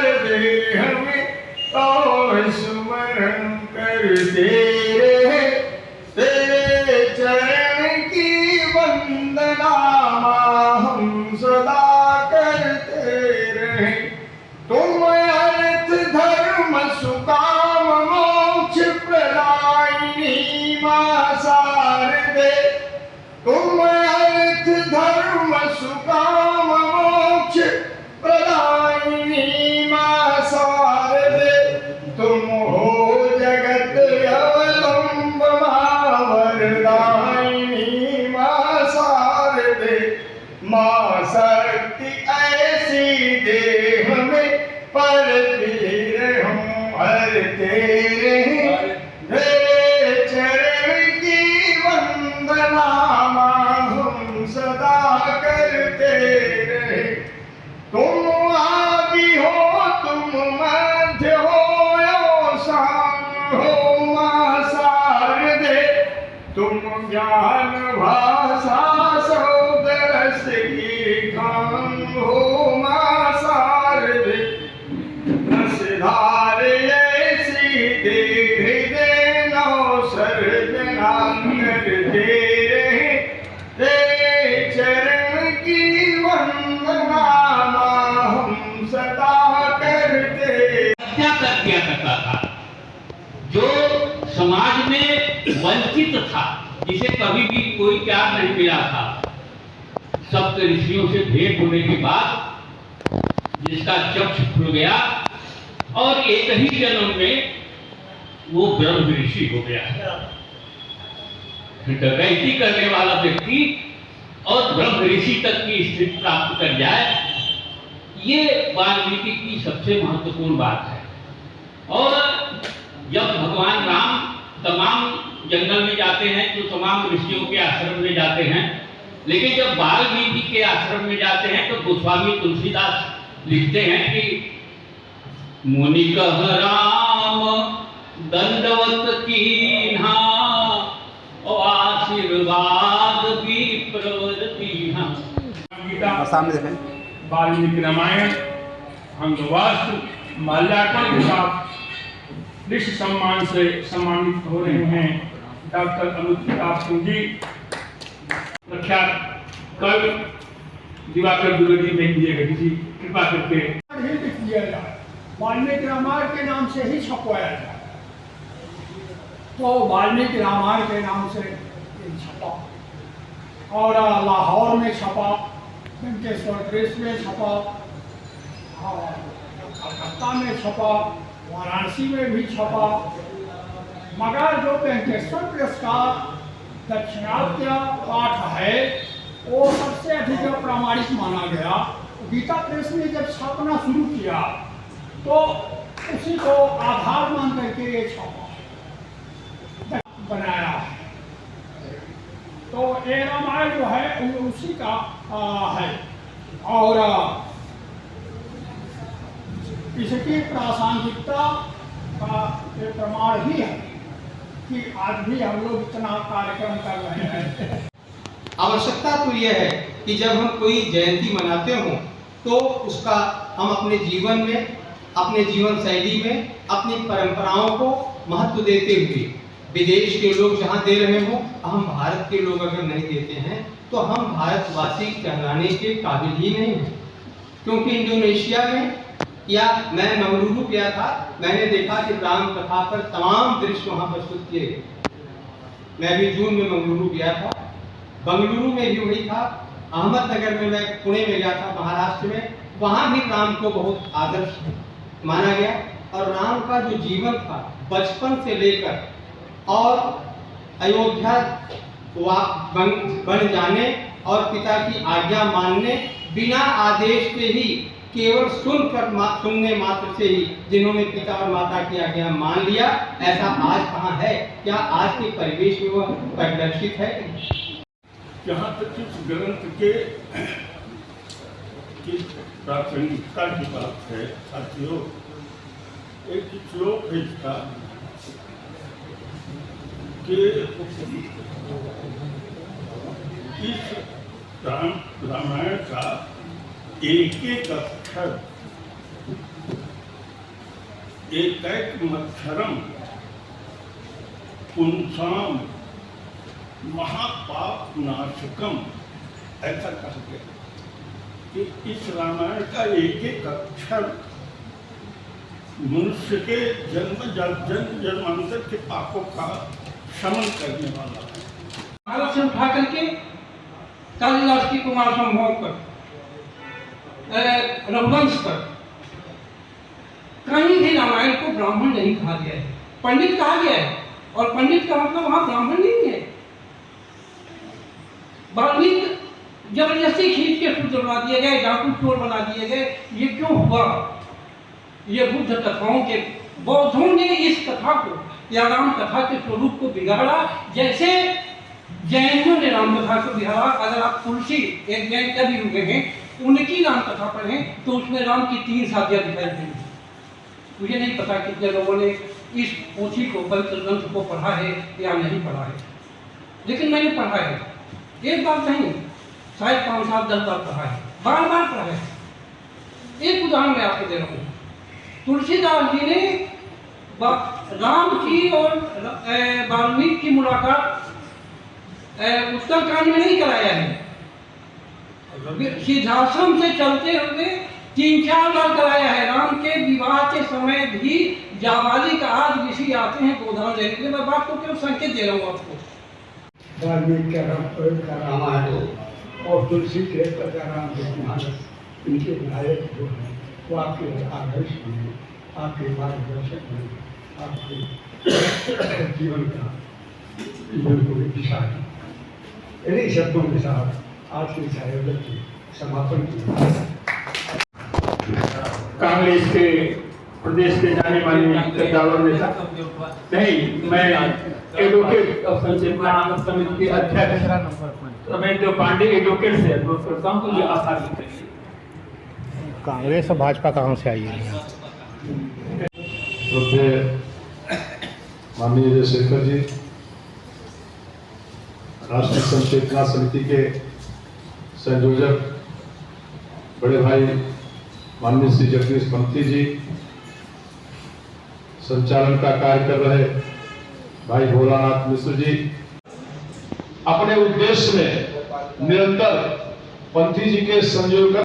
देह में तो स्मरण करते रहे, तेरे चरण की वंदना हम सदा करते रहे। तुम अर्थ धर्म सुकाम मोक्ष प्रदायिनी मां शारदे, तुम अर्थ धर्म सुकाम मोक्ष प्रदायिनी मां शारदे, तुम हो जगत अवलंब मां वरदायिनी मां शारदे। मां शक्ति ऐसी देह में परती रहूं हर तेरे, तेरे चरण की वंदना हम सदा करते रहे। तुम आदि हो तुम मध्य हो अवसान हो मां शारदे, तुम ज्ञान भाषा शब्द रस की खान हो मां शारदे। रसधार ऐसी देह देना सर्जना करते रहे, तेरे चरण की वंदना हम सदा करते। क्या कर दिया करता था जो समाज में वंचित था, जिसे कभी भी कोई प्यार नहीं मिला था। सप्त ऋषियों से भेंट होने के बाद जिसका चक्षु खुल गया और एक ही जन्म में वो ब्रह्म ऋषि हो गया। डकैती करने वाला व्यक्ति और ब्रह्म ऋषि तक की स्थिति प्राप्त कर जाए, ये वाल्मीकि की सबसे महत्वपूर्ण बात है। और जब भगवान राम तमाम जंगल में जाते हैं तो तमाम ऋषियों के आश्रम में जाते हैं, लेकिन जब वाल्मीकि के आश्रम में जाते हैं तो गोस्वामी तुलसीदास लिखते हैं कि मुनि कह राम दंडवत कीन्हा और आशीर्वाद भी प्रवृत्ति। सामने देखें वाल्मीकि रामायण अंगवास्तु माल्यार्पण के साथ विश्व सम्मान से सम्मानित हो रहे हैं डॉक्टर अनुज प्रताप सिंह जी, प्रख्यात कवि दिवाकर द्विवेदी भेज दिएगा किसी कृपा करके किया जाए, वाल्मीकि रामायण के नाम से ही छपवाया जाए। तो वाल्मीकि रामायण के नाम से छपा और लाहौर में छपा, वेंकटेश्वर प्रेस में छपा, कलकत्ता में छपा, वाराणसी में भी छपा। मगर जो वेंकटेश्वर प्रेस का दक्षिणात्य पाठ है वो सबसे अधिक प्रामाणिक माना गया। गीता प्रेस ने जब छापना शुरू किया तो उसी को आधार मान करके ये छापा बनाया है। तो ये रामायण जो है उसी का है और इसकी प्रासंगिकता का ये प्रमाण ही है कि आज भी हम लोग इतना कार्यक्रम कर रहे हैं। आवश्यकता तो यह है कि जब हम कोई जयंती मनाते हों तो उसका हम अपने जीवन में, अपने जीवन शैली में, अपनी परंपराओं को महत्व देते हुए, विदेश के लोग जहाँ दे रहे हों, हम भारत के लोग अगर नहीं देते हैं तो हम भारतवासी कहलाने के काबिल ही नहीं हैं। क्योंकि इंडोनेशिया में या मैं मंगलुरु गया था, मैंने देखा कि राम कथा पर तमाम दृश्य वहाँ प्रस्तुत किए गए। मैं भी जून में मंगलुरु गया था, बंगलुरु में भी वही था, अहमदनगर में मैं पुणे में गया था महाराष्ट्र में, वहाँ भी राम को बहुत आदर्श माना गया। और राम का जो जीवन था बचपन से लेकर और अयोध्या बन जाने और पिता की आज्ञा मानने, बिना आदेश के ही केवल सुनने मात्र से ही जिन्होंने पिता और माता की आज्ञा मान लिया, ऐसा आज कहाँ है? क्या आज के परिवेश में वह परिलक्षित है? जहाँ तक इस ग्रंथ के प्रासंगिकता की बात है साथियों, एक श्लोक है इसका कि इस रामायण का एक एक अक्षर एकैकमक्षरम पुंसाम महापाप नाशकम, ऐसा कहा गया कि इस रामायण का एक एक अक्षर मनुष्य के जन्मांतर के पापों का शमन करने वाला है। भारत से उठा करके कालिदास की कुमार संभव पर, रघुवंश पर, कहीं भी रामायण को ब्राह्मण नहीं कहा गया है, पंडित कहा गया है। और पंडित का मतलब वहां ब्राह्मण नहीं है। वाल्मीकि जबरदस्ती खींच के शूद्र बना दिए गए, डाकू चोर बना दिए गए। ये क्यों हुआ? ये बुद्ध कथाओं के, बौद्धों ने इस कथा को या राम कथा के स्वरूप को बिगाड़ा, जैसे जैनों ने राम कथा को बिगाड़ा। अगर आप तुलसी, एक जैन कवि हुए हैं, उनकी राम कथा पढ़ें तो उसमें राम की 3 शादियां दिखाई देंगी। मुझे नहीं पता कितने लोगों ने इस पोथी को, पवित्र ग्रंथ को पढ़ा है या नहीं पढ़ा है, लेकिन मैंने पढ़ा है। एक बार नहीं, शायद 5, 7, 10 बार पढ़ा है, बार बार पढ़ा है। एक उदाहरण मैं आपको दे रहा हूँ। तुलसीदास जी ने राम की और वाल्मीकि की मुलाकात उत्तरकांड में नहीं कराया है, सिद्धाश्रम से चलते हुए 3-4 बार कराया है। राम के विवाह के समय भी जाबालिक आज ऋषि आते हैं गोदान देने के लिए। मैं बात को केवल संकेत दे रहा हूँ आपको। वाल्मीकि का रामायण और तुलसी के रामचरितमानस, इनके नायक जो हैं वो आपके आदर्श बने, आपके मार्गदर्शक बने, आपके जीवन का बिल्कुल दिशा है। इन्हीं शब्दों के साथ आज के आयोजन की समापन की। कांग्रेस के प्रदेश के जाने माने कद्दावर नेता नहीं, मैं एडवोकेट ऑफ संचेतना समिति के अध्यक्ष रमेश पांडे एडवोकेट से अनुरोध करता हूँ कि आभार व्यक्त करिए। कांग्रेस और भाजपा कहाँ से आई है? माननीय जयशंकर जी, राष्ट्रीय संचेतना समिति के संयोजक बड़े भाई माननीय श्री जगदीश पंथी जी, संचालन का कार्य कर रहे भाई भोलानाथ मिश्र जी, अपने उद्देश्य में निरंतर पंथी जी के संयोजक